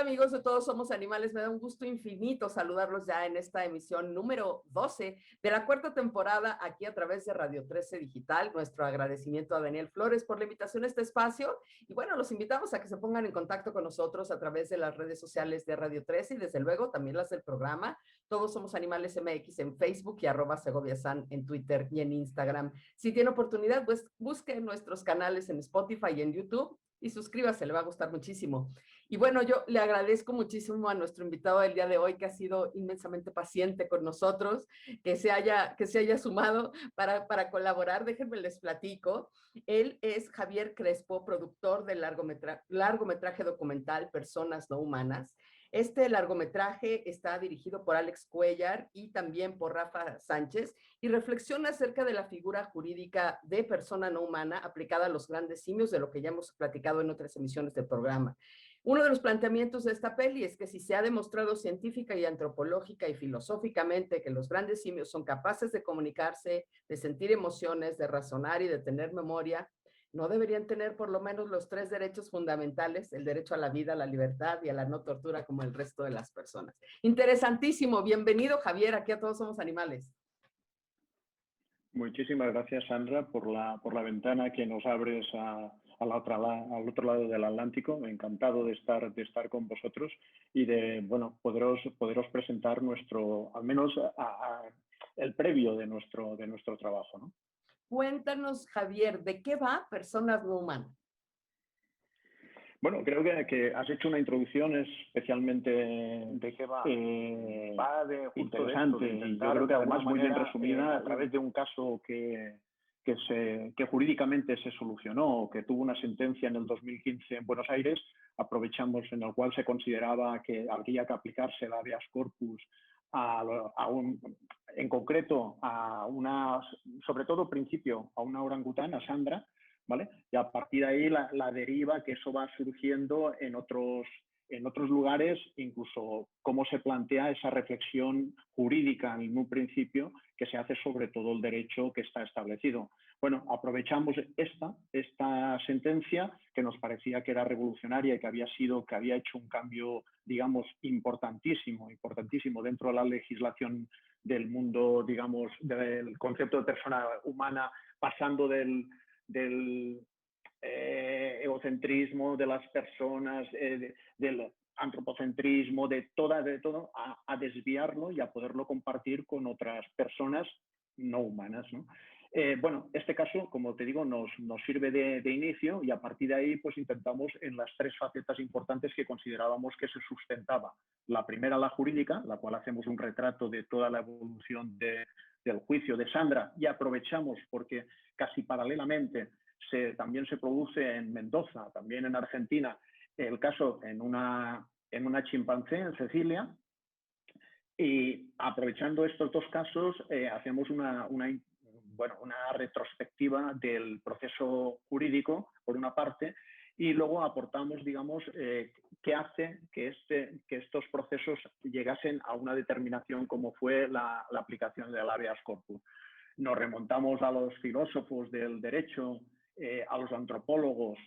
amigos de Todos Somos Animales? Me da un gusto infinito saludarlos ya en esta emisión número 12 de la cuarta temporada aquí a través de Radio 13 Digital. Nuestro agradecimiento a Daniel Flores por la invitación a este espacio y bueno, los invitamos a que se pongan en contacto con nosotros a través de las redes sociales de Radio 13 y desde luego también las del programa. Todos Somos Animales MX en Facebook y @segoviasan en Twitter y en Instagram. Si tiene oportunidad, pues busque nuestros canales en Spotify y en YouTube y suscríbase, le va a gustar muchísimo. Y bueno, yo le agradezco muchísimo a nuestro invitado del día de hoy, que ha sido inmensamente paciente con nosotros, que se haya sumado para colaborar. Déjenme les platico. Él es Javier Crespo, productor del largometraje documental Personas No Humanas. Este largometraje está dirigido por Alex Cuellar y también por Rafa Sánchez y reflexiona acerca de la figura jurídica de persona no humana aplicada a los grandes simios, de lo que ya hemos platicado en otras emisiones del programa. Uno de los planteamientos de esta peli es que si se ha demostrado científica y antropológica y filosóficamente que los grandes simios son capaces de comunicarse, de sentir emociones, de razonar y de tener memoria, ¿no deberían tener por lo menos los 3 derechos fundamentales, el derecho a la vida, a la libertad y a la no tortura como el resto de las personas? Interesantísimo. Bienvenido, Javier, aquí a Todos Somos Animales. Muchísimas gracias, Sandra, por la ventana que nos abres al otro lado del Atlántico. Encantado de estar con vosotros y de poderos presentar al menos el previo de nuestro trabajo, ¿no? Cuéntanos, Javier, ¿de qué va Personas No Humanas? Bueno, creo que has hecho una introducción especialmente ¿de qué va? Va de interesante y yo creo que además muy bien resumida a través de un caso que jurídicamente se solucionó, que tuvo una sentencia en el 2015 en Buenos Aires, aprovechamos, en el cual se consideraba que habría que aplicarse el habeas corpus en concreto sobre todo principio, a una orangutana, Sandra, ¿vale? Y a partir de ahí la deriva que eso va surgiendo en otros lugares, incluso cómo se plantea esa reflexión jurídica en un principio que se hace sobre todo el derecho que está establecido. Bueno, aprovechamos esta sentencia que nos parecía que era revolucionaria y que había hecho un cambio, digamos, importantísimo dentro de la legislación del mundo, digamos, del concepto de persona humana, pasando del egocentrismo de las personas, del antropocentrismo, de todo, a desviarlo y a poderlo compartir con otras personas no humanas, ¿no? Bueno, este caso, como te digo, nos sirve de inicio y a partir de ahí pues intentamos en las 3 facetas importantes que considerábamos que se sustentaba. La primera, la jurídica, la cual hacemos un retrato de toda la evolución del juicio de Sandra y aprovechamos porque casi paralelamente también se produce en Mendoza, también en Argentina, el caso en una chimpancé en Sicilia, y aprovechando estos 2 casos hacemos una retrospectiva del proceso jurídico, por una parte, y luego aportamos, digamos, qué hace que estos procesos llegasen a una determinación como fue la aplicación del habeas corpus. Nos remontamos a los filósofos del derecho, a los antropólogos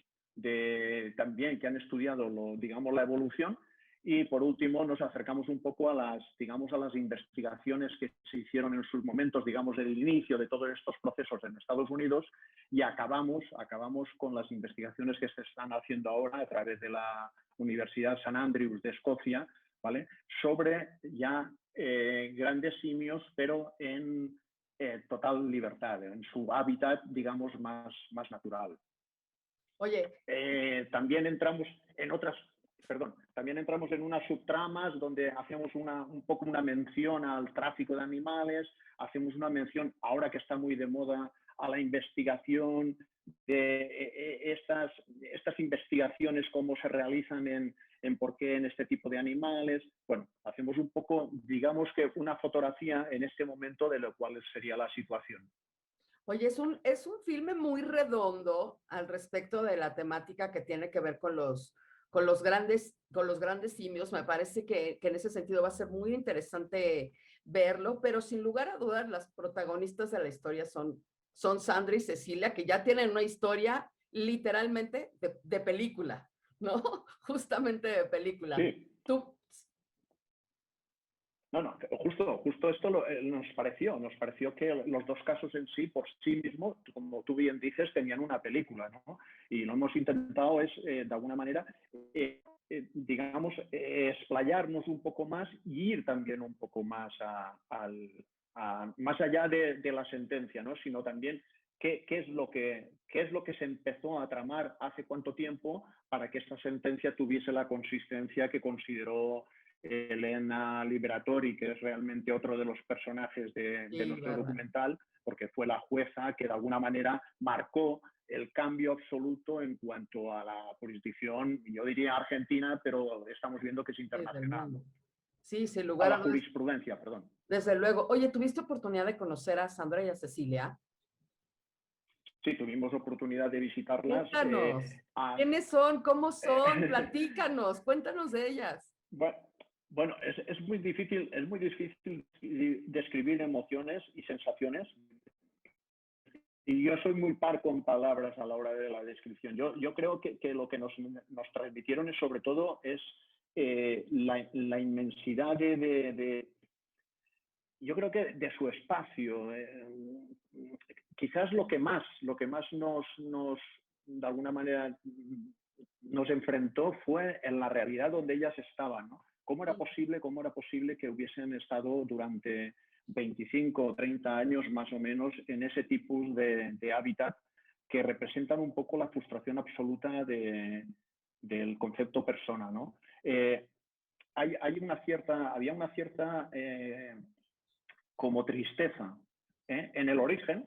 también que han estudiado la evolución, y por último nos acercamos un poco a las investigaciones que se hicieron en sus momentos, digamos, del inicio de todos estos procesos en Estados Unidos, y acabamos con las investigaciones que se están haciendo ahora a través de la Universidad St. Andrews de Escocia, ¿vale? Sobre ya grandes simios, pero en total libertad, en su hábitat, digamos, más natural. Oye, también entramos en unas subtramas donde hacemos un poco una mención al tráfico de animales, hacemos una mención, ahora que está muy de moda, a la investigación de estas investigaciones, cómo se realizan en por qué en este tipo de animales. Bueno, hacemos un poco, digamos que una fotografía en este momento de lo cual sería la situación. Oye, es un filme muy redondo al respecto de la temática que tiene que ver con los grandes simios. Me parece que en ese sentido va a ser muy interesante verlo, pero sin lugar a dudas las protagonistas de la historia son Sandra y Cecilia, que ya tienen una historia literalmente de película, ¿no? Justamente de película. Sí. Tú, No, justo esto nos pareció que los dos casos en sí, por sí mismos, como tú bien dices, tenían una película, ¿no? Y lo hemos intentado es, de alguna manera, digamos, explayarnos un poco más y ir también un poco más más allá de la sentencia, ¿no? Sino también qué es lo que se empezó a tramar hace cuánto tiempo para que esta sentencia tuviese la consistencia que consideró Elena Liberatori, que es realmente otro de los personajes de sí, nuestro verdad. documental, porque fue la jueza que de alguna manera marcó el cambio absoluto en cuanto a la jurisdicción, yo diría argentina, pero estamos viendo que es Sí, del internacional, mundo. ¿no? Sí, sin A lugar a la dudas. jurisprudencia, perdón. Desde luego. Oye, ¿tuviste oportunidad de conocer a Sandra y a Cecilia? Sí, tuvimos oportunidad de visitarlas. Cuéntanos. A, ¿Quiénes son? ¿Cómo son? Platícanos. Cuéntanos de ellas. bueno, es muy difícil describir emociones y sensaciones. Y yo soy muy par con palabras a la hora de la descripción. Yo creo que lo que nos transmitieron es sobre todo es la inmensidad yo creo que de su espacio. Quizás lo que más de alguna manera nos enfrentó fue en la realidad donde ellas estaban, ¿no? ¿Cómo era posible que hubiesen estado durante 25 o 30 años más o menos en ese tipo de hábitat que representan un poco la frustración absoluta del concepto persona, ¿no? Había una cierta como tristeza en el origen.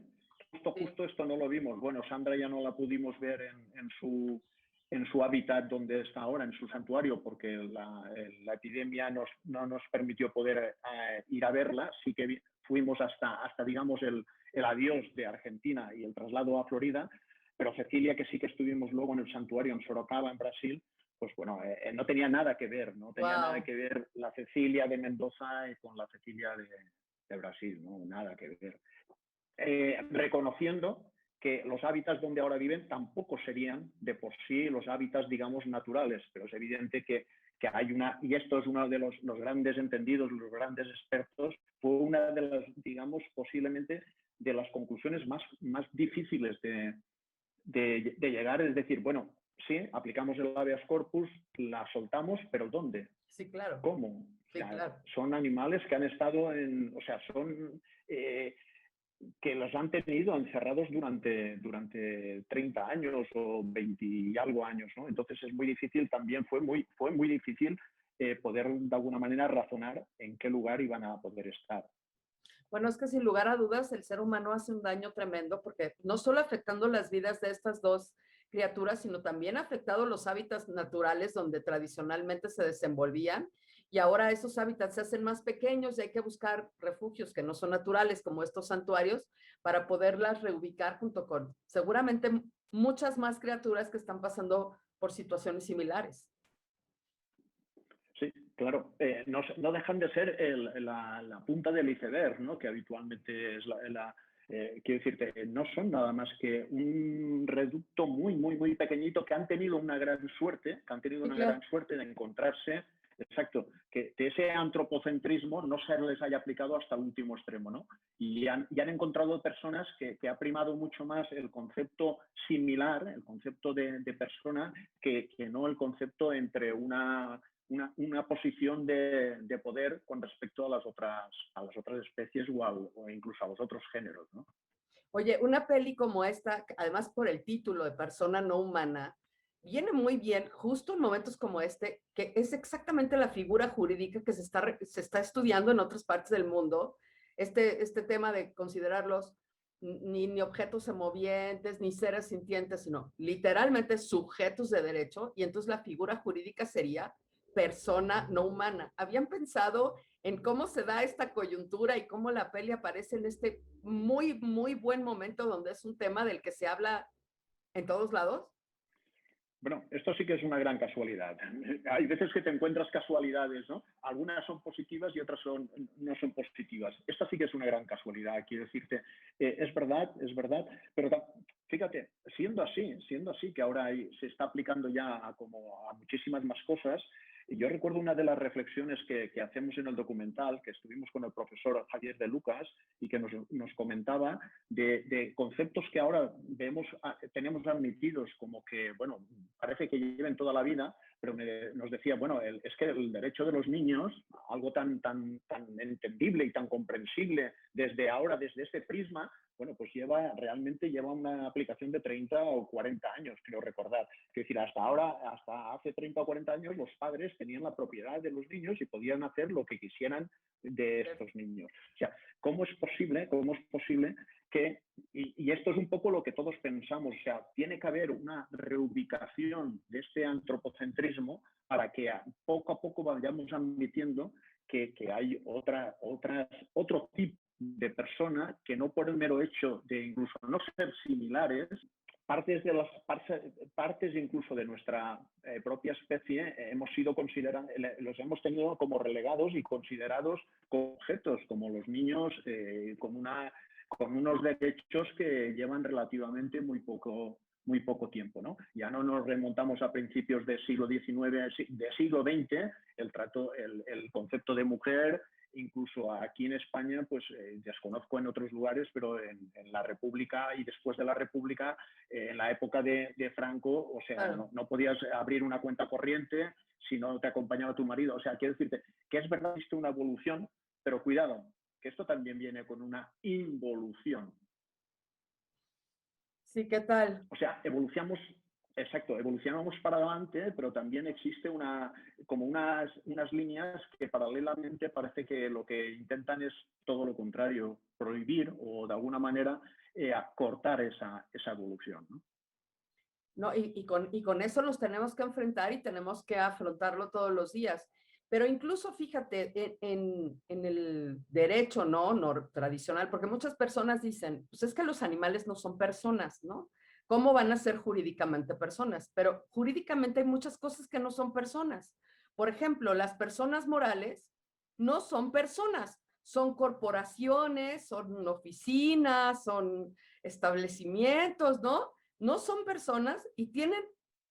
Justo esto no lo vimos. Bueno, Sandra ya no la pudimos ver en su hábitat donde está ahora, en su santuario, porque la epidemia no nos permitió poder ir a verla. Sí que fuimos hasta digamos, el adiós de Argentina y el traslado a Florida, pero Cecilia, que sí que estuvimos luego en el santuario en Sorocaba, en Brasil, pues bueno, no tenía nada que ver, no tenía nada Wow. que ver la Cecilia de Mendoza con la Cecilia de Brasil, no, nada que ver. Reconociendo que los hábitats donde ahora viven tampoco serían de por sí los hábitats, digamos, naturales, pero es evidente que hay y esto es uno de los grandes entendidos, los grandes expertos, fue una de las, digamos, posiblemente de las conclusiones más difíciles de llegar, es decir, bueno, sí, aplicamos el habeas corpus, la soltamos, pero ¿dónde? Sí, claro. ¿Cómo? O Sí, sea, claro. son animales que han estado o sea, son que los han tenido encerrados durante 30 años o 20 y algo años, ¿no? Entonces es muy difícil, también fue muy difícil poder de alguna manera razonar en qué lugar iban a poder estar. Bueno, es que sin lugar a dudas el ser humano hace un daño tremendo porque no solo afectando las vidas de estas dos criaturas, sino también ha afectado los hábitats naturales donde tradicionalmente se desenvolvían y ahora esos hábitats se hacen más pequeños y hay que buscar refugios que no son naturales como estos santuarios para poderlas reubicar junto con seguramente muchas más criaturas que están pasando por situaciones similares. Sí, claro. No dejan de ser la punta del iceberg, ¿no? Que habitualmente es quiero decirte, no son nada más que un reducto muy pequeñito que han tenido una gran suerte, Sí, claro. de encontrarse, exacto, que ese antropocentrismo no se les haya aplicado hasta el último extremo, ¿no? Y han encontrado personas que ha primado mucho más el concepto similar, el concepto de persona, que no el concepto entre una posición de poder con respecto a las otras especies o incluso a los otros géneros, ¿no? Oye, una peli como esta, además por el título de Persona no humana, viene muy bien justo en momentos como este, que es exactamente la figura jurídica que se está estudiando en otras partes del mundo, este tema de considerarlos ni objetos semovientes, ni seres sintientes, sino literalmente sujetos de derecho, y entonces la figura jurídica sería persona no humana. ¿Habían pensado en cómo se da esta coyuntura y cómo la peli aparece en este muy buen momento donde es un tema del que se habla en todos lados? Bueno, esto sí que es una gran casualidad. Hay veces que te encuentras casualidades, ¿no? Algunas son positivas y otras no son positivas. Esta sí que es una gran casualidad, quiero decirte. Es verdad, pero fíjate, siendo así, que ahora se está aplicando ya a muchísimas más cosas, yo recuerdo una de las reflexiones que hacemos en el documental, que estuvimos con el profesor Javier de Lucas y que nos comentaba de conceptos que ahora tenemos admitidos como que, bueno, parece que lleven toda la vida, pero nos decía, bueno, es que el derecho de los niños, algo tan entendible y tan comprensible desde ahora, desde este prisma, bueno, pues realmente lleva una aplicación de 30 o 40 años, creo recordar. Es decir, hasta ahora, hasta hace 30 o 40 años, los padres tenían la propiedad de los niños y podían hacer lo que quisieran de estos niños. O sea, ¿cómo es posible que, y esto es un poco lo que todos pensamos, o sea, tiene que haber una reubicación de este antropocentrismo para que poco a poco vayamos admitiendo que hay otro tipo de persona que no por el mero hecho de incluso no ser similares, partes incluso de nuestra propia especie los hemos tenido como relegados y considerados como objetos, como los niños con unos derechos que llevan relativamente muy poco tiempo, ¿no? Ya no nos remontamos a principios del siglo XIX, del siglo XX, el concepto de mujer. Incluso aquí en España, pues desconozco en otros lugares, pero en la República y después de la República, en la época de Franco, o sea, claro, no podías abrir una cuenta corriente si no te acompañaba tu marido. O sea, quiero decirte que es verdad que existe una evolución, pero cuidado, que esto también viene con una involución. Sí, ¿qué tal? O sea, evolucionamos para adelante, pero también existe como unas líneas que paralelamente parece que lo que intentan es todo lo contrario, prohibir o de alguna manera cortar esa evolución, ¿no? No, y con eso nos tenemos que enfrentar y tenemos que afrontarlo todos los días. Pero incluso fíjate en el derecho, ¿no? Tradicional, porque muchas personas dicen, pues es que los animales no son personas, ¿no? ¿Cómo van a ser jurídicamente personas? Pero jurídicamente hay muchas cosas que no son personas. Por ejemplo, las personas morales no son personas, son corporaciones, son oficinas, son establecimientos, ¿no? No son personas y tienen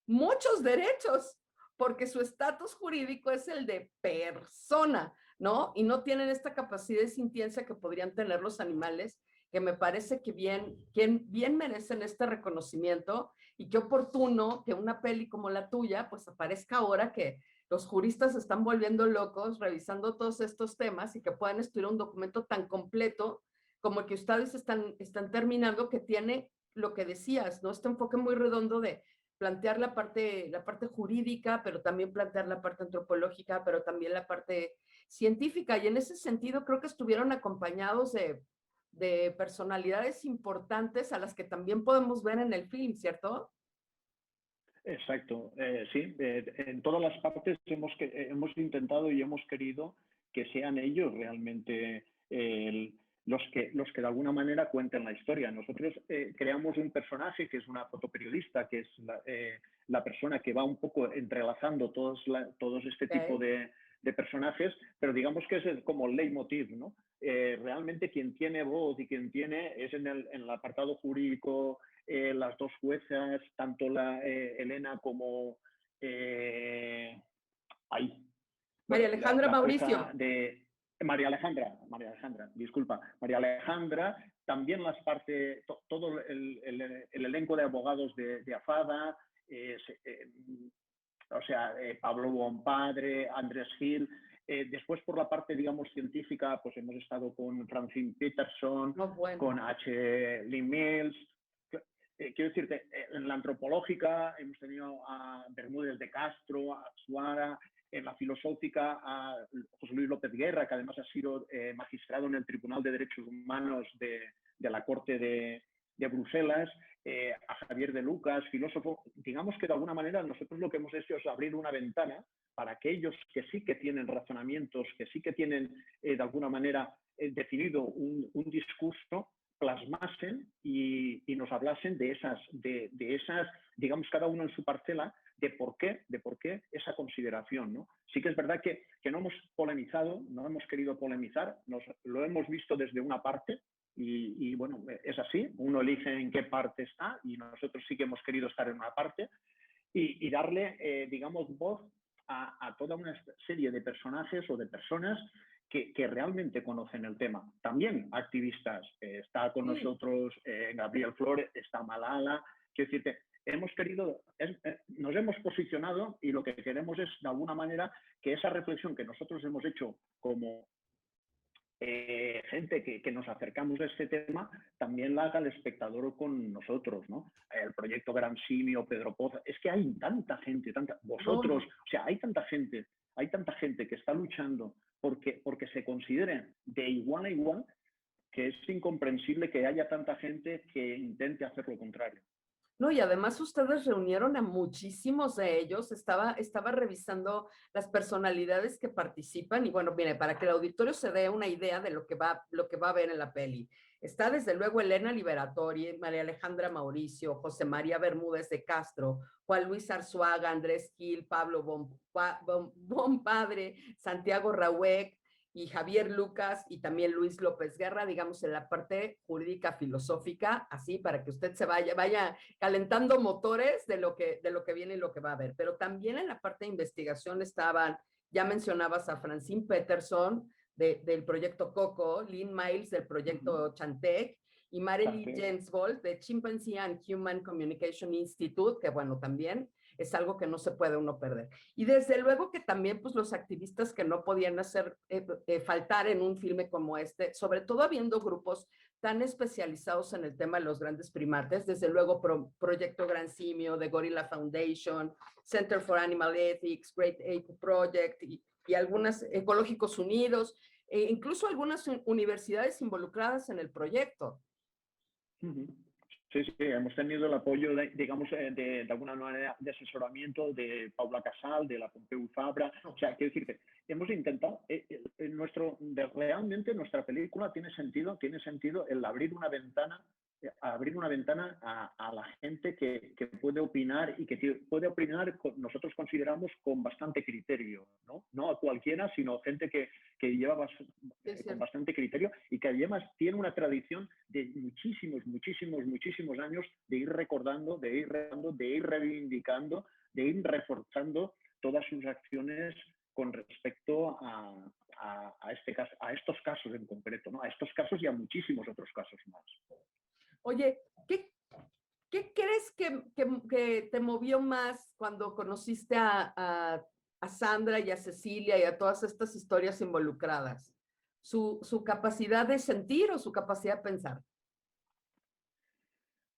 muchos derechos porque su estatus jurídico es el de persona, ¿no? Y no tienen esta capacidad de sintiencia que podrían tener los animales, que me parece que bien merecen este reconocimiento y qué oportuno que una peli como la tuya pues aparezca ahora que los juristas se están volviendo locos revisando todos estos temas y que puedan estudiar un documento tan completo como el que ustedes están terminando, que tiene lo que decías, ¿no? Este enfoque muy redondo de plantear la parte jurídica, pero también plantear la parte antropológica, pero también la parte científica. Y en ese sentido creo que estuvieron acompañados de personalidades importantes a las que también podemos ver en el film, ¿cierto? Exacto, sí. En todas las partes hemos intentado y hemos querido que sean ellos realmente los que de alguna manera cuenten la historia. Nosotros creamos un personaje que es una fotoperiodista, que es la persona que va un poco entrelazando todos este tipo de personajes, pero digamos que es como el leitmotiv, ¿no? Realmente quien tiene voz y quien es en el apartado jurídico, las dos juezas, tanto Elena como María Alejandra Mauricio. María Alejandra, disculpa. María Alejandra, también todo el elenco de abogados de AFADA, Pablo Bonpadre, Andrés Gil. Después, por la parte, digamos, científica, pues hemos estado con Francine Peterson, con H. Lee Mills. Quiero decirte, en la antropológica hemos tenido a Bermúdez de Castro, a Suara. En la filosófica a José Luis López Guerra, que además ha sido magistrado en el Tribunal de Derechos Humanos de la Corte de Bruselas, a Javier de Lucas, filósofo. Digamos que de alguna manera nosotros lo que hemos hecho es abrir una ventana para aquellos que sí que tienen razonamientos, que sí que tienen de alguna manera definido un discurso, plasmasen y nos hablasen de esas, digamos, cada uno en su parcela, de por qué esa consideración, ¿no? Sí que es verdad que no hemos polemizado, no hemos querido polemizar, lo hemos visto desde una parte y bueno, es así, uno elige en qué parte está y nosotros sí que hemos querido estar en una parte y darle, digamos, voz a toda una serie de personajes o de personas que realmente conocen el tema. También activistas. Está con nosotros Gabriel Flores, está Malala. Quiero decirte, nos hemos posicionado y lo que queremos es, de alguna manera, que esa reflexión que nosotros hemos hecho como gente que nos acercamos a este tema, también la haga el espectador con nosotros, ¿no? El proyecto Gran Simio, Pedro Poza, es que hay tanta gente, vosotros, o sea, hay tanta gente que está luchando porque se consideren de igual a igual, que es incomprensible que haya tanta gente que intente hacer lo contrario. No, y además ustedes reunieron a muchísimos de ellos, estaba revisando las personalidades que participan y bueno, mire, para que el auditorio se dé una idea de lo que va a ver en la peli. Está desde luego Elena Liberatori, María Alejandra Mauricio, José María Bermúdez de Castro, Juan Luis Arzuaga, Andrés Gil, Pablo Bompadre, Santiago Rahuec, y Javier Lucas y también Luis López Guerra, digamos, en la parte jurídica filosófica, así para que usted se vaya calentando motores de lo que viene y lo que va a ver. Pero también en la parte de investigación estaban, ya mencionabas a Francine Peterson del proyecto COCO, Lynn Miles del proyecto Chantec, y Marily Jensvold de Chimpanzee and Human Communication Institute, que bueno, también es algo que no se puede uno perder. Y desde luego que también pues los activistas que no podían faltar en un filme como este, sobre todo habiendo grupos tan especializados en el tema de los grandes primates, desde luego Proyecto Gran Simio, The Gorilla Foundation, Center for Animal Ethics, Great Ape Project y algunas Ecológicos Unidos, incluso algunas universidades involucradas en el proyecto. Sí, hemos tenido el apoyo, digamos, de alguna manera de asesoramiento de Paula Casal, de la Pompeu Fabra. O sea, quiero decirte, hemos intentado, realmente nuestra película tiene sentido el abrir una ventana a la gente que puede opinar y que puede opinar, nosotros consideramos, con bastante criterio, ¿no? No a cualquiera, sino gente que lleva con bastante criterio y que además tiene una tradición de muchísimos años de ir recordando, de ir reivindicando, de ir reforzando todas sus acciones con respecto a estos casos en concreto, ¿no? A estos casos y a muchísimos otros casos más. Oye, ¿qué crees que te movió más cuando conociste a Sandra y a Cecilia y a todas estas historias involucradas? ¿Su capacidad de sentir o su capacidad de pensar?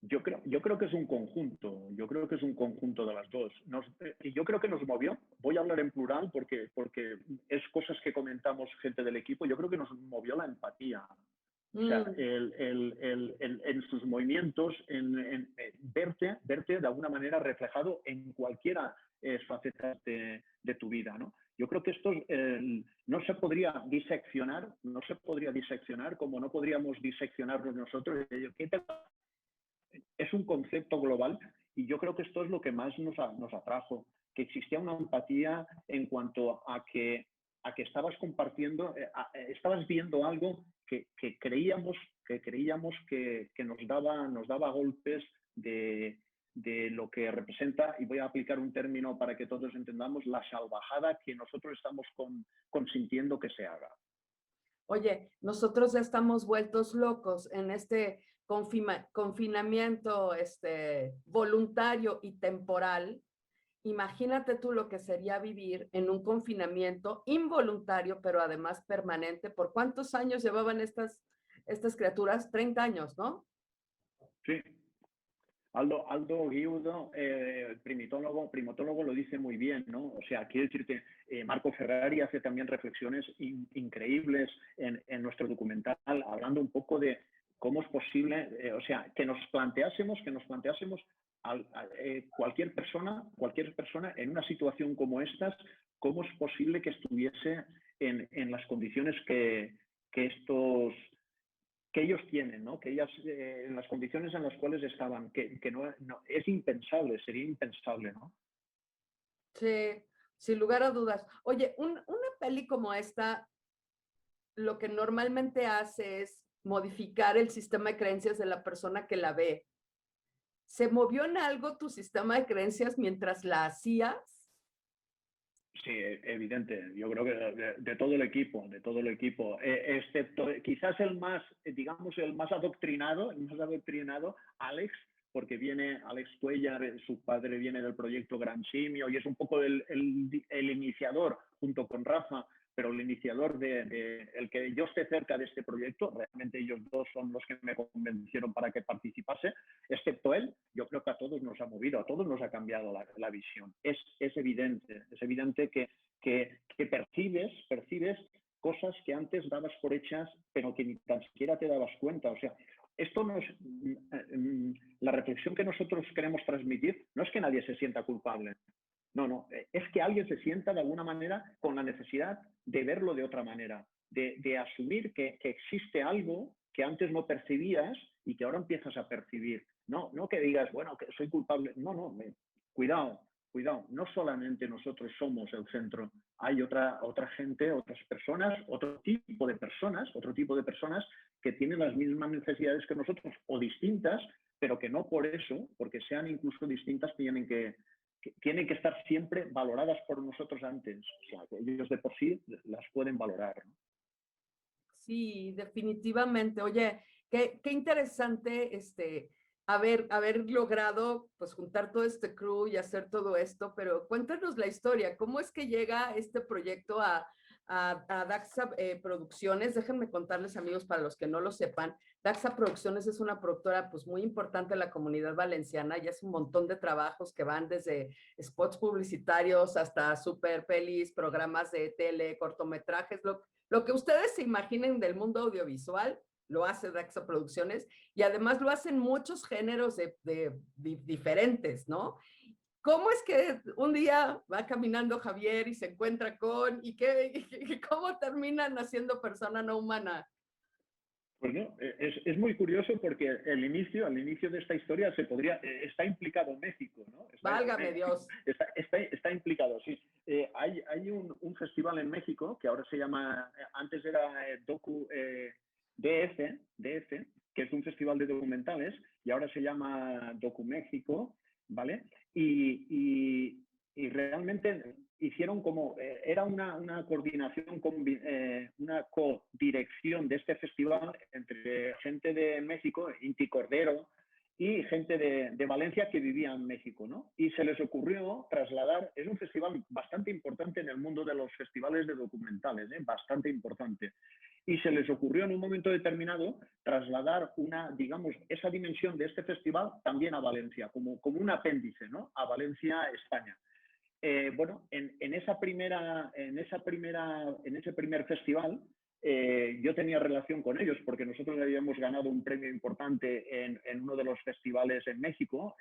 Yo creo que es un conjunto, de las dos. Yo creo que nos movió, voy a hablar en plural porque es cosas que comentamos gente del equipo, yo creo que nos movió la empatía. O sea, en sus movimientos, en verte de alguna manera reflejado en cualquiera faceta de tu vida, ¿no? Yo creo que esto no se podría diseccionar como no podríamos diseccionarnos nosotros. Es un concepto global y yo creo que esto es lo que más nos atrajo, que existía una empatía en cuanto a que estabas compartiendo, estabas viendo algo que creíamos que nos daba golpes de lo que representa, y voy a aplicar un término para que todos entendamos, la salvajada que nosotros estamos consintiendo que se haga. Oye, nosotros ya estamos vueltos locos en este confinamiento voluntario y temporal. Imagínate tú lo que sería vivir en un confinamiento involuntario, pero además permanente. ¿Por cuántos años llevaban estas criaturas? 30 años, ¿no? Sí. Aldo Guiudo, primatólogo, lo dice muy bien, ¿no? O sea, quiero decirte, Marco Ferrari hace también reflexiones increíbles en nuestro documental, hablando un poco de cómo es posible, o sea, que nos planteásemos cualquier persona en una situación como estas, cómo es posible que estuviese en las condiciones que ellos tienen, ¿no? Que ellas, en las condiciones en las cuales estaban, que no, es impensable, sería impensable, ¿no? Sí, sin lugar a dudas. Oye, una peli como esta, lo que normalmente hace es modificar el sistema de creencias de la persona que la ve. ¿Se movió en algo tu sistema de creencias mientras la hacías? Sí, evidente. Yo creo que de todo el equipo, excepto quizás el más, digamos, el más adoctrinado, Alex, porque viene Alex Cuellar, su padre viene del proyecto Gran Simio y es un poco el iniciador junto con Rafa, pero el iniciador el que yo esté cerca de este proyecto. Realmente ellos dos son los que me convencieron para que participase. Excepto él, yo creo que a todos nos ha movido, a todos nos ha cambiado la visión. Es evidente que percibes cosas que antes dabas por hechas, pero que ni tan siquiera te dabas cuenta. O sea, esto no es, la reflexión que nosotros queremos transmitir no es que nadie se sienta culpable. No, es que alguien se sienta de alguna manera con la necesidad de verlo de otra manera, de asumir que existe algo que antes no percibías y que ahora empiezas a percibir. No que digas, bueno, que soy culpable. No, cuidado, no solamente nosotros somos el centro, hay otra gente, otras personas, otro tipo de personas que tienen las mismas necesidades que nosotros o distintas, pero que no por eso, porque sean incluso distintas, tienen que estar siempre valoradas por nosotros antes. O sea, que ellos de por sí las pueden valorar, ¿no? Sí, definitivamente. Oye, qué interesante haber logrado pues juntar todo este crew y hacer todo esto, pero cuéntanos la historia. ¿Cómo es que llega este proyecto a Daxa Producciones? Déjenme contarles, amigos, para los que no lo sepan, Daxa Producciones es una productora pues muy importante en la comunidad valenciana y hace un montón de trabajos que van desde spots publicitarios hasta super pelis, programas de tele, cortometrajes, lo que ustedes se imaginen del mundo audiovisual, lo hace Daxa Producciones y además lo hacen muchos géneros diferentes, ¿no? ¿Cómo es que un día va caminando Javier y se encuentra cómo terminan haciendo persona no humana? Pues no, es muy curioso porque al inicio de esta historia está implicado México, ¿no? Válgame Dios. Está implicado, sí. Hay un festival en México que ahora se llama, antes era DF, que es un festival de documentales, y ahora se llama DocuMéxico, ¿vale? Y realmente hicieron como, era una coordinación, una codirección de este festival entre gente de México, Inti Cordero, y gente de Valencia que vivía en México, ¿no? Y se les ocurrió trasladar, es un festival bastante importante en el mundo de los festivales de documentales, bastante importante. Y se les ocurrió en un momento determinado trasladar digamos, esa dimensión de este festival también a Valencia, como un apéndice, ¿no? A Valencia, España. Bueno, en ese primer festival yo tenía relación con ellos porque nosotros habíamos ganado un premio importante en uno de los festivales en México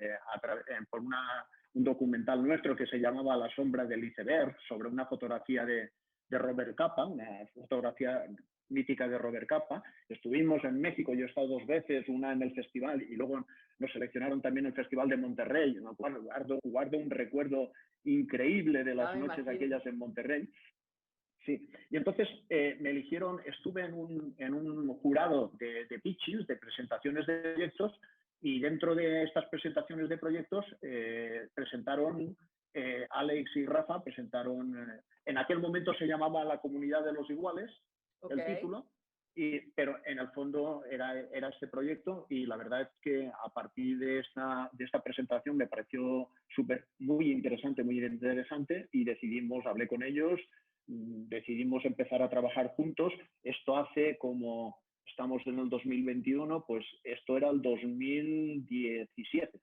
por un documental nuestro que se llamaba La sombra del iceberg, sobre una fotografía de Robert Capa, una fotografía mítica de Robert Capa. Estuvimos en México, yo he estado 2 veces, una en el festival y luego nos seleccionaron también en el Festival de Monterrey. Guardo un recuerdo increíble de las noches aquellas en Monterrey. Sí, y entonces me eligieron, estuve en un jurado de pitches, de presentaciones de proyectos, y dentro de estas presentaciones de proyectos presentaron, Alex y Rafa presentaron, en aquel momento se llamaba La Comunidad de los Iguales, el título, pero en el fondo era este proyecto, y la verdad es que a partir de esta presentación me pareció muy interesante, y hablé con ellos, decidimos empezar a trabajar juntos. Esto hace como, estamos en el 2021, pues esto era el 2017.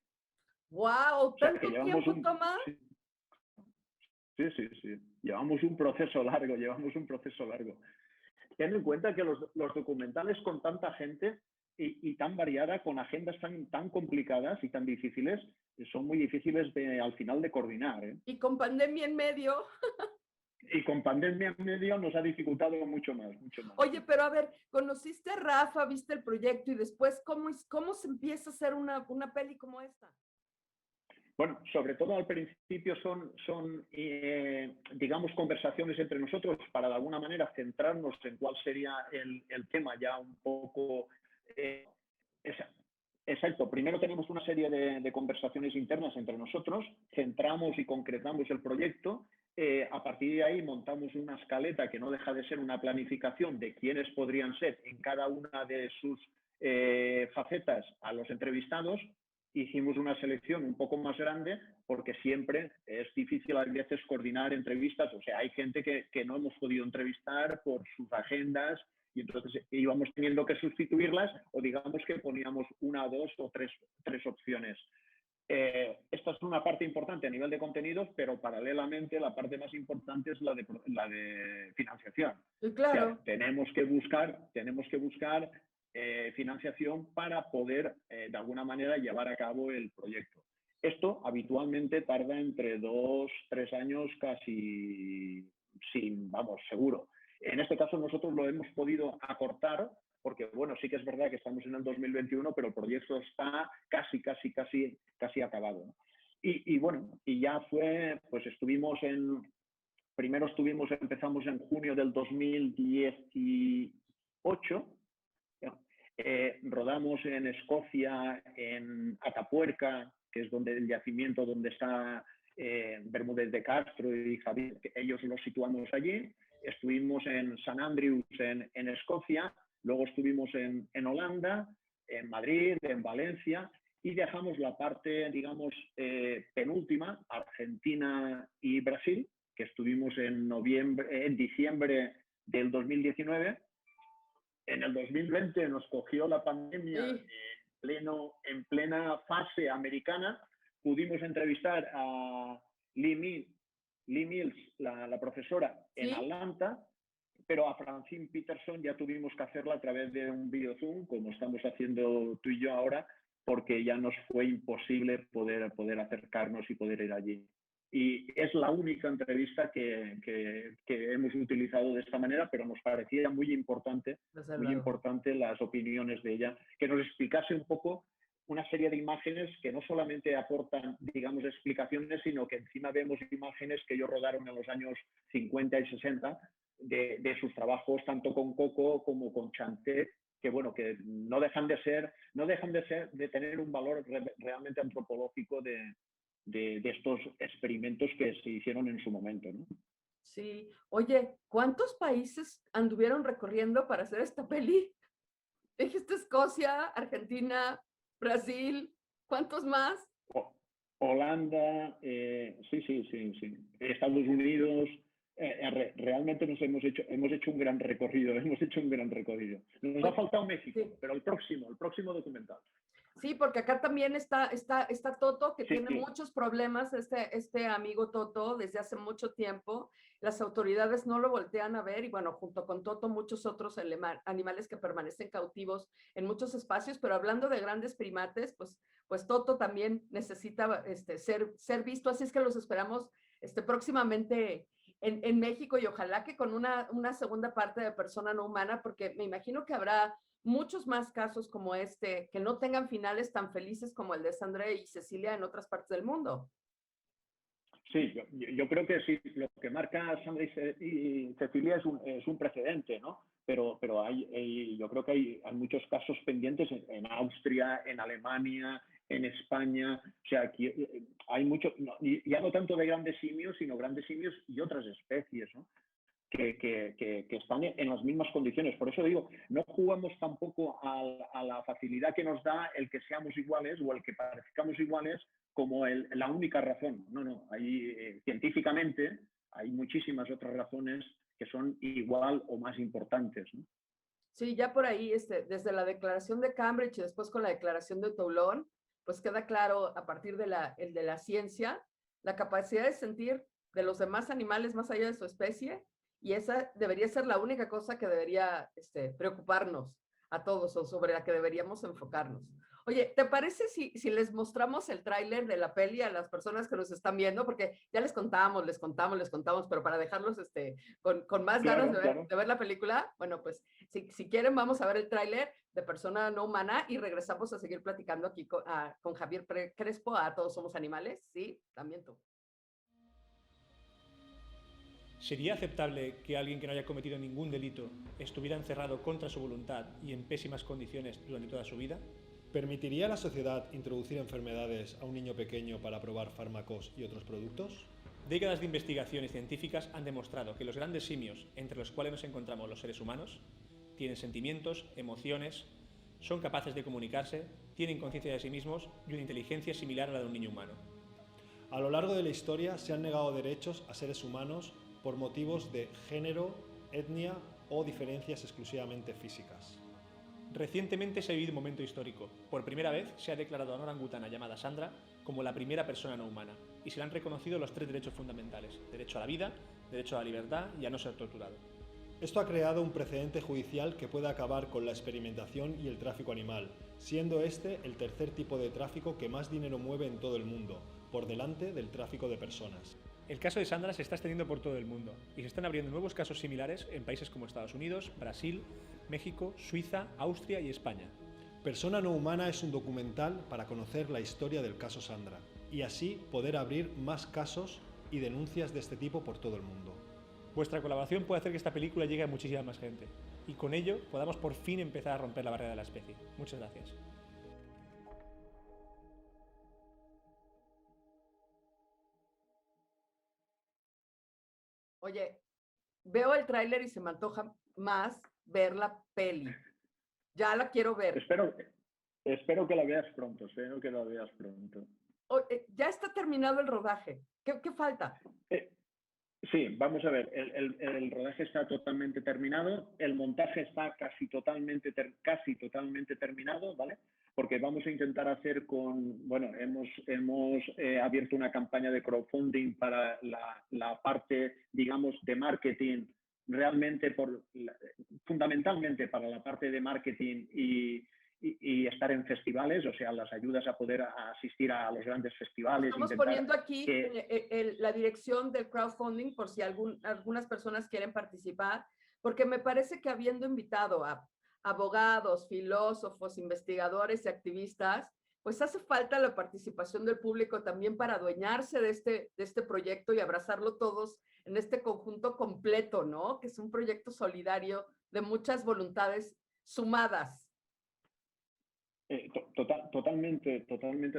¡Wow! ¿Tanto tiempo toma? Sí. Llevamos un proceso largo. Ten en cuenta que los documentales con tanta gente y tan variada, con agendas tan complicadas y tan difíciles, son muy difíciles al final de coordinar, ¿eh? Y con pandemia en medio. Y con pandemia en medio nos ha dificultado mucho más. Oye, pero a ver, conociste a Rafa, viste el proyecto y después, ¿cómo se empieza a hacer una peli como esta? Bueno, sobre todo al principio son digamos, conversaciones entre nosotros para de alguna manera centrarnos en cuál sería el tema ya un poco. Exacto. Primero tenemos una serie de conversaciones internas entre nosotros, centramos y concretamos el proyecto. A partir de ahí montamos una escaleta que no deja de ser una planificación de quiénes podrían ser en cada una de sus facetas a los entrevistados. Hicimos una selección un poco más grande porque siempre es difícil a veces coordinar entrevistas. O sea, hay gente que no hemos podido entrevistar por sus agendas y entonces íbamos teniendo que sustituirlas o digamos que poníamos una, dos o tres opciones. Esta es una parte importante a nivel de contenidos, pero paralelamente la parte más importante es la de financiación. Sí, claro. O sea, tenemos que buscar financiación para poder, de alguna manera, llevar a cabo el proyecto. Esto habitualmente tarda entre 2, 3 años casi seguro. En este caso nosotros lo hemos podido acortar porque, bueno, sí que es verdad que estamos en el 2021, pero el proyecto está casi acabado, ¿no? Y bueno, y ya fue, pues empezamos en junio del 2018, rodamos en Escocia, en Atapuerca, que es donde el yacimiento donde está Bermúdez de Castro y Javier, que ellos los situamos allí. Estuvimos en St. Andrews, en Escocia, luego estuvimos en Holanda, en Madrid, en Valencia, y dejamos la parte, digamos, penúltima, Argentina y Brasil, que estuvimos en diciembre del 2019. En el 2020 nos cogió la pandemia en plena fase americana. Pudimos entrevistar a Lee Mills, la profesora, en Atlanta, pero a Francine Peterson ya tuvimos que hacerla a través de un video Zoom, como estamos haciendo tú y yo ahora, porque ya nos fue imposible poder acercarnos y poder ir allí. Y es la única entrevista que hemos utilizado de esta manera, pero nos parecía muy importante las opiniones de ella, que nos explicase un poco una serie de imágenes que no solamente aportan, digamos, explicaciones, sino que encima vemos imágenes que ellos rodaron en los años 50 y 60 de sus trabajos, tanto con Coco como con Chanté, que bueno, que no dejan de tener un valor realmente antropológico de estos experimentos que se hicieron en su momento, ¿no? Sí. Oye, ¿cuántos países anduvieron recorriendo para hacer esta peli? Dijiste Escocia, Argentina, Brasil, ¿cuántos más? Holanda, sí. Estados Unidos, realmente hemos hecho un gran recorrido, Nos ha faltado México, sí. Pero el próximo documental. Sí, porque acá también está Toto, que tiene muchos problemas, este amigo Toto, desde hace mucho tiempo. Las autoridades no lo voltean a ver y bueno, junto con Toto, muchos otros animales que permanecen cautivos en muchos espacios, pero hablando de grandes primates, pues Toto también necesita ser visto, así es que los esperamos próximamente en México y ojalá que con una segunda parte de Persona No Humana, porque me imagino que habrá muchos más casos como este que no tengan finales tan felices como el de Sandra y Cecilia en otras partes del mundo. Sí, yo creo que sí, lo que marca Sandra y Cecilia es un precedente, ¿no? Pero yo creo que hay muchos casos pendientes en Austria, en Alemania, en España. O sea, aquí hay mucho, ya no tanto de grandes simios, sino grandes simios y otras especies, ¿no? Que están en las mismas condiciones. Por eso digo, no jugamos tampoco a la facilidad que nos da el que seamos iguales o el que parezcamos iguales como la única razón. No. Científicamente hay muchísimas otras razones que son igual o más importantes, ¿no? Sí, ya por ahí, desde la declaración de Cambridge y después con la declaración de Toulon, pues queda claro a partir de la ciencia, la capacidad de sentir de los demás animales más allá de su especie. Y esa debería ser la única cosa que debería preocuparnos a todos o sobre la que deberíamos enfocarnos. Oye, ¿te parece si les mostramos el tráiler de la peli a las personas que nos están viendo? Porque ya les contamos, pero para dejarlos con más ganas de ver la película, bueno, pues si quieren vamos a ver el tráiler de Persona No Humana y regresamos a seguir platicando aquí con Javier Crespo, a Todos Somos Animales. Sí, también tú. ¿Sería aceptable que alguien que no haya cometido ningún delito estuviera encerrado contra su voluntad y en pésimas condiciones durante toda su vida? ¿Permitiría la sociedad introducir enfermedades a un niño pequeño para probar fármacos y otros productos? Décadas de investigaciones científicas han demostrado que los grandes simios, entre los cuales nos encontramos los seres humanos, tienen sentimientos, emociones, son capaces de comunicarse, tienen conciencia de sí mismos y una inteligencia similar a la de un niño humano. A lo largo de la historia se han negado derechos a seres humanos por motivos de género, etnia o diferencias exclusivamente físicas. Recientemente se ha vivido un momento histórico. Por primera vez se ha declarado a una orangutana llamada Sandra como la primera persona no humana y se le han reconocido los 3 derechos fundamentales: derecho a la vida, derecho a la libertad y a no ser torturado. Esto ha creado un precedente judicial que puede acabar con la experimentación y el tráfico animal, siendo este el tercer tipo de tráfico que más dinero mueve en todo el mundo, por delante del tráfico de personas. El caso de Sandra se está extendiendo por todo el mundo y se están abriendo nuevos casos similares en países como Estados Unidos, Brasil, México, Suiza, Austria y España. Persona no humana es un documental para conocer la historia del caso Sandra y así poder abrir más casos y denuncias de este tipo por todo el mundo. Vuestra colaboración puede hacer que esta película llegue a muchísima más gente y con ello podamos por fin empezar a romper la barrera de la especie. Muchas gracias. Oye, veo el tráiler y se me antoja más ver la peli. Ya la quiero ver. Espero que la veas pronto, Ya está terminado el rodaje. ¿Qué falta? Sí, vamos a ver, el rodaje está totalmente terminado, el montaje está casi totalmente terminado, ¿vale? Porque vamos a intentar hacer hemos abierto una campaña de crowdfunding para la parte, digamos, de marketing, realmente fundamentalmente para la parte de marketing y estar en festivales, o sea, las ayudas a poder asistir a los grandes festivales. Estamos poniendo aquí la dirección del crowdfunding por si algunas personas quieren participar, porque me parece que habiendo invitado a abogados, filósofos, investigadores y activistas, pues hace falta la participación del público también para adueñarse de este proyecto y abrazarlo todos en este conjunto completo, ¿no? Que es un proyecto solidario de muchas voluntades sumadas. Totalmente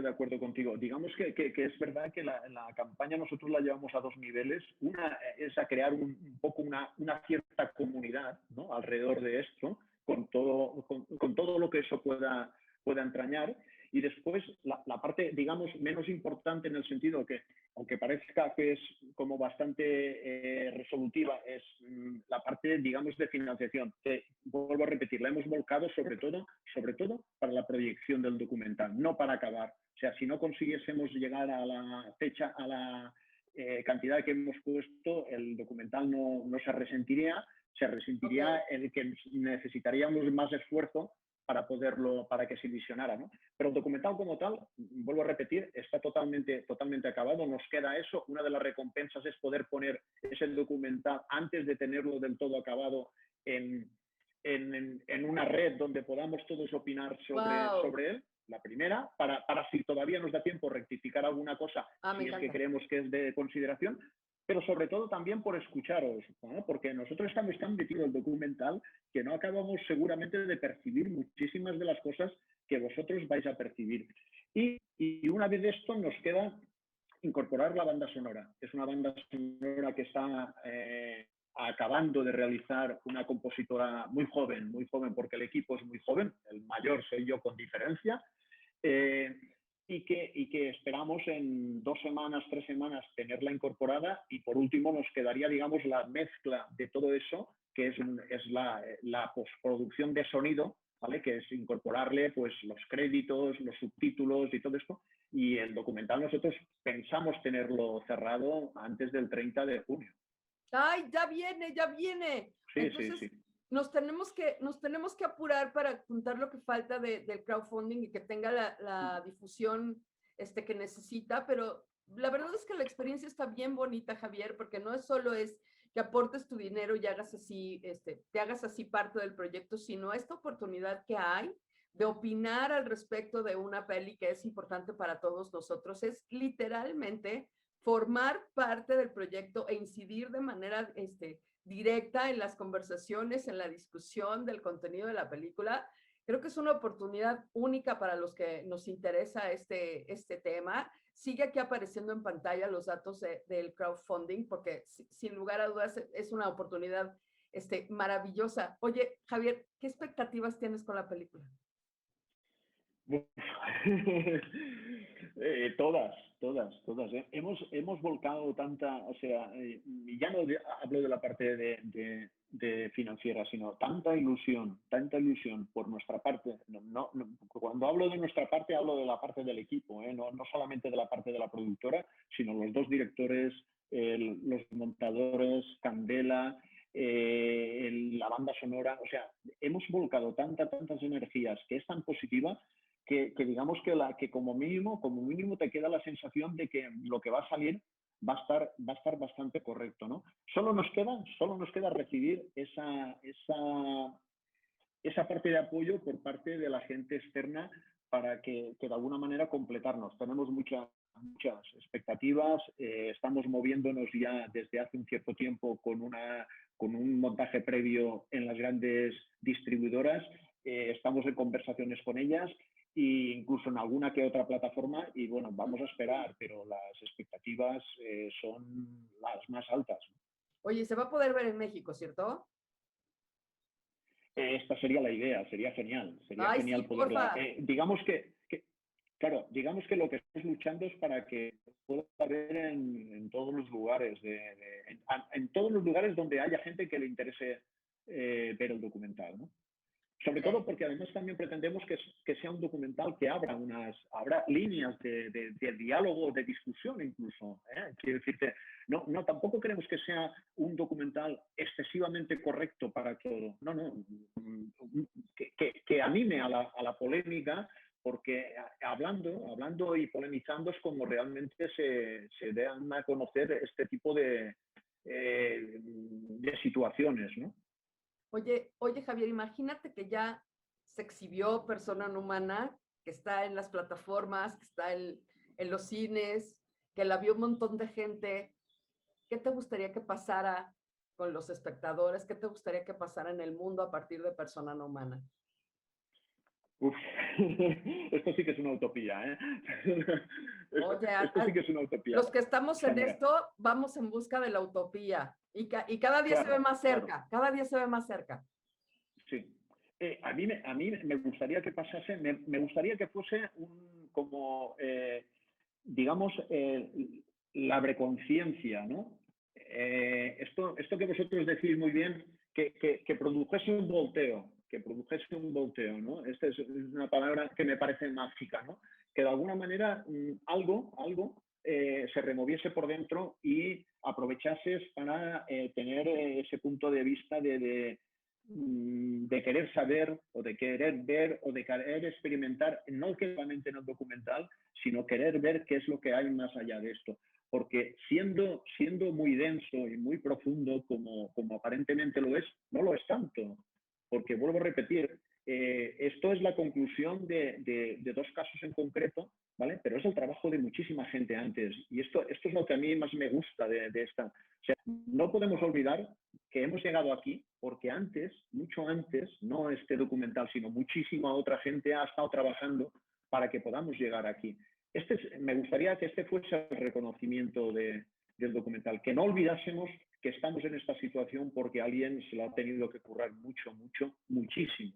de acuerdo contigo. Digamos que es verdad que la campaña nosotros la llevamos a 2 niveles. Una es a crear un poco una cierta comunidad, ¿no?, alrededor de esto, con todo lo que eso pueda entrañar. Y después la parte, digamos, menos importante en el sentido que, aunque parezca que es como bastante resolutiva, es la parte, digamos, de financiación. Vuelvo a repetir, la hemos volcado sobre todo para la proyección del documental, no para acabar. O sea, si no consiguiésemos llegar a la fecha, a la cantidad que hemos puesto, el documental no se resentiría el que necesitaríamos más esfuerzo para que se visionara, ¿no? Pero el documental como tal, vuelvo a repetir, está totalmente acabado, nos queda eso. Una de las recompensas es poder poner ese documental antes de tenerlo del todo acabado en una red donde podamos todos opinar sobre él. La primera, para si todavía nos da tiempo rectificar alguna cosa, si es que creemos que es de consideración, pero sobre todo también por escucharos, ¿no? Porque nosotros estamos tan metidos en el documental que no acabamos seguramente de percibir muchísimas de las cosas que vosotros vais a percibir. Y una vez esto nos queda incorporar la banda sonora. Es una banda sonora que está acabando de realizar una compositora muy joven, porque el equipo es muy joven, el mayor soy yo con diferencia, y que esperamos en 2 semanas, 3 semanas tenerla incorporada. Y por último nos quedaría, digamos, la mezcla de todo eso, que es la postproducción de sonido, ¿vale? Que es incorporarle pues los créditos, los subtítulos y todo esto. Y el documental nosotros pensamos tenerlo cerrado antes del 30 de junio. ¡Ay, ya viene! Sí, entonces, sí. Nos tenemos que apurar para juntar lo que falta del crowdfunding y que tenga la difusión que necesita, pero la verdad es que la experiencia está bien bonita, Javier, porque no solo es que aportes tu dinero y hagas así, te hagas así parte del proyecto, sino esta oportunidad que hay de opinar al respecto de una peli que es importante para todos nosotros. Es literalmente formar parte del proyecto e incidir de manera directa en las conversaciones, en la discusión del contenido de la película. Creo que es una oportunidad única para los que nos interesa este tema. Sigue aquí apareciendo en pantalla los datos del crowdfunding, porque sin lugar a dudas es una oportunidad maravillosa. Oye, Javier, ¿qué expectativas tienes con la película? Todas. Hemos volcado tanta, o sea, ya no hablo de la parte de financiera, sino tanta ilusión por nuestra parte. Cuando hablo de nuestra parte, hablo de la parte del equipo, no solamente de la parte de la productora, sino los dos directores, los montadores, Candela, la banda sonora. O sea, hemos volcado tantas energías que es tan positiva que digamos que como mínimo te queda la sensación de que lo que va a salir va a estar bastante correcto, ¿no? Solo nos queda recibir esa parte de apoyo por parte de la gente externa para que de alguna manera completarnos. Tenemos muchas expectativas, estamos moviéndonos ya desde hace un cierto tiempo con un montaje previo en las grandes distribuidoras, estamos en conversaciones con ellas e incluso en alguna que otra plataforma, y bueno, vamos a esperar, pero las expectativas son las más altas. Oye, se va a poder ver en México, ¿cierto? Esta sería la idea, sería genial Sí, poderla. Digamos que lo que estamos luchando es para que pueda ver en todos los lugares, en todos los lugares donde haya gente que le interese ver el documental, ¿no? Sobre todo porque además también pretendemos que sea un documental que habrá líneas de diálogo, de discusión incluso. Quiero decirte, tampoco queremos que sea un documental excesivamente correcto para todo. Que anime a la polémica, porque hablando y polemizando es como realmente se dan a conocer este tipo de situaciones, ¿no? Oye, Javier, imagínate que ya se exhibió Persona No Humana, que está en las plataformas, que está en los cines, que la vio un montón de gente. ¿Qué te gustaría que pasara con los espectadores? ¿Qué te gustaría que pasara en el mundo a partir de Persona No Humana? Uf, esto sí que es una utopía, ¿eh? Oye, esto sí que es una utopía. Los que estamos en esto, vamos en busca de la utopía. Y cada día se ve más cerca, cada día se ve más cerca. Sí. A mí me gustaría que pasase, me gustaría que fuese digamos, la preconciencia, ¿no? Esto que vosotros decís muy bien, que produjese un volteo, ¿no? Esta es una palabra que me parece mágica, ¿no? Que de alguna manera algo se removiese por dentro y aprovechases para tener ese punto de vista de querer saber o de querer ver o de querer experimentar, no solamente en el documental, sino querer ver qué es lo que hay más allá de esto. Porque siendo muy denso y muy profundo como aparentemente lo es, no lo es tanto. Porque vuelvo a repetir, esto es la conclusión de dos casos en concreto, ¿vale? Pero es el trabajo de muchísima gente antes. Y esto es lo que a mí más me gusta de esta. O sea, no podemos olvidar que hemos llegado aquí porque antes, mucho antes, no este documental, sino muchísima otra gente ha estado trabajando para que podamos llegar aquí. Me gustaría que este fuese el reconocimiento del documental, que no olvidásemos que estamos en esta situación porque alguien se lo ha tenido que currar muchísimo.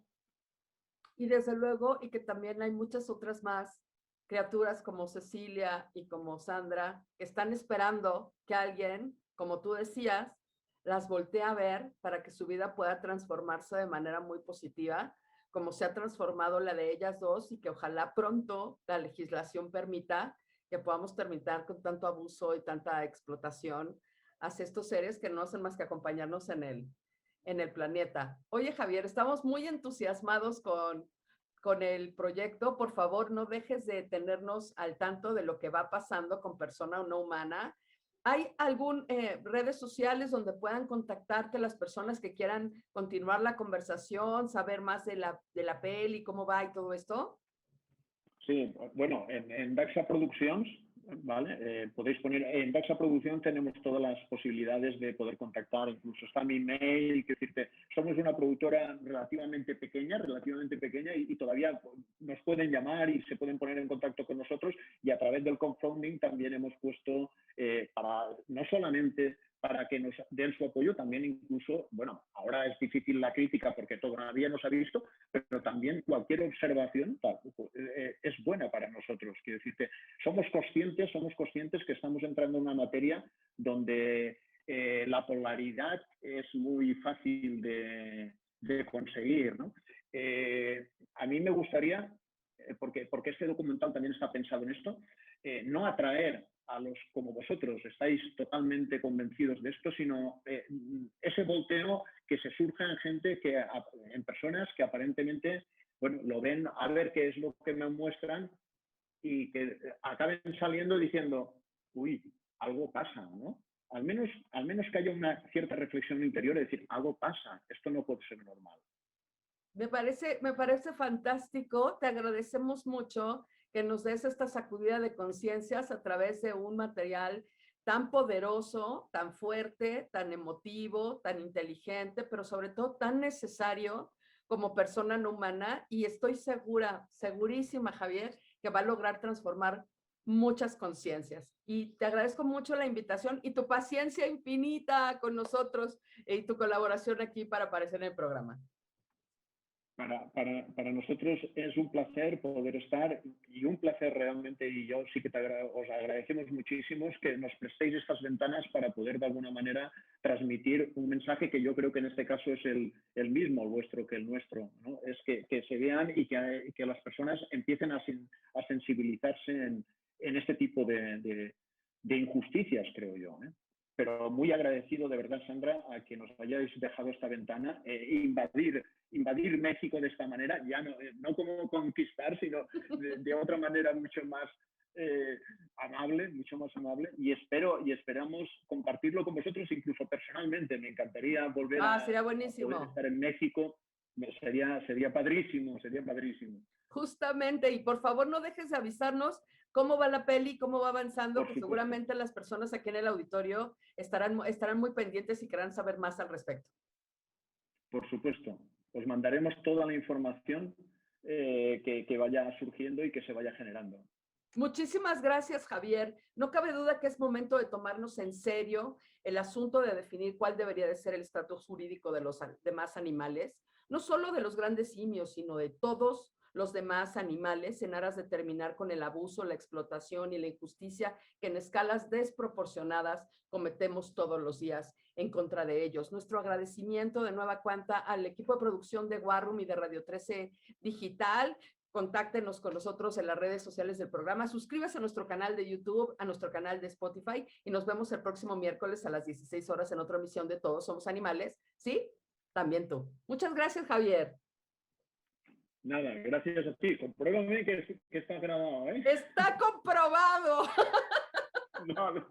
Y desde luego, y que también hay muchas otras más criaturas como Cecilia y como Sandra, que están esperando que alguien, como tú decías, las voltee a ver para que su vida pueda transformarse de manera muy positiva, como se ha transformado la de ellas dos, y que ojalá pronto la legislación permita que podamos terminar con tanto abuso y tanta explotación hacia estos seres que no hacen más que acompañarnos en el planeta. Oye, Javier, estamos muy entusiasmados con el proyecto. Por favor, no dejes de tenernos al tanto de lo que va pasando con Persona No Humana. ¿Hay algún redes sociales donde puedan contactarte las personas que quieran continuar la conversación, saber más de la peli, cómo va y todo esto? Sí, bueno, en Daxa Productions, ¿vale? Podéis poner, en Daxa Productions tenemos todas las posibilidades de poder contactar, incluso está mi mail, que decirte, somos una productora productora relativamente pequeña y todavía nos pueden llamar y se pueden poner en contacto con nosotros, y a través del crowdfunding también hemos puesto no solamente para que nos den su apoyo, también incluso, bueno, ahora es difícil la crítica porque todavía no se ha visto, pero también cualquier observación es buena para nosotros. Quiero decir que somos conscientes que estamos entrando en una materia donde la polaridad es muy fácil de conseguir, ¿no? A mí me gustaría, porque este documental también está pensado en esto, no atraer a los como vosotros estáis totalmente convencidos de esto, sino ese volteo que se surja en gente, en personas que aparentemente, bueno, lo ven a ver qué es lo que me muestran y que acaben saliendo diciendo, uy, algo pasa, ¿no? Al menos que haya una cierta reflexión interior, es decir, algo pasa, esto no puede ser normal. Me parece fantástico, te agradecemos mucho que nos des esta sacudida de conciencias a través de un material tan poderoso, tan fuerte, tan emotivo, tan inteligente, pero sobre todo tan necesario como persona no humana, y estoy segurísima, Javier, que va a lograr transformar muchas conciencias. Y te agradezco mucho la invitación y tu paciencia infinita con nosotros y tu colaboración aquí para aparecer en el programa. Para nosotros es un placer poder estar, y un placer realmente, y yo sí que os agradecemos muchísimo que nos prestéis estas ventanas para poder de alguna manera transmitir un mensaje que yo creo que en este caso es el mismo, el vuestro, que el nuestro, ¿no? Es que se vean y que las personas empiecen a sensibilizarse en este tipo de injusticias, creo yo, ¿eh? Pero muy agradecido de verdad, Sandra, a que nos hayáis dejado esta ventana, invadir México de esta manera, ya no como conquistar, sino de otra manera mucho más amable, y esperamos compartirlo con vosotros, incluso personalmente. Me encantaría volver sería buenísimo. a poder estar en México, sería padrísimo. Justamente, y por favor no dejes de avisarnos cómo va la peli, cómo va avanzando, que seguramente las personas aquí en el auditorio estarán muy pendientes y querrán saber más al respecto. Por supuesto, os mandaremos toda la información que vaya surgiendo y que se vaya generando. Muchísimas gracias, Javier. No cabe duda que es momento de tomarnos en serio el asunto de definir cuál debería de ser el estatus jurídico de los demás animales, no solo de los grandes simios, sino de todos los demás animales, en aras de terminar con el abuso, la explotación y la injusticia que en escalas desproporcionadas cometemos todos los días en contra de ellos. Nuestro agradecimiento de nueva cuenta al equipo de producción de War Room y de Radio 13 Digital. Contáctenos con nosotros en las redes sociales del programa. Suscríbase a nuestro canal de YouTube, a nuestro canal de Spotify, y nos vemos el próximo miércoles a las 16 horas en otra emisión de Todos Somos Animales. ¿Sí? También tú. Muchas gracias, Javier. Nada, gracias a ti. Compruébame que está grabado, ¿eh? ¡Está comprobado! No.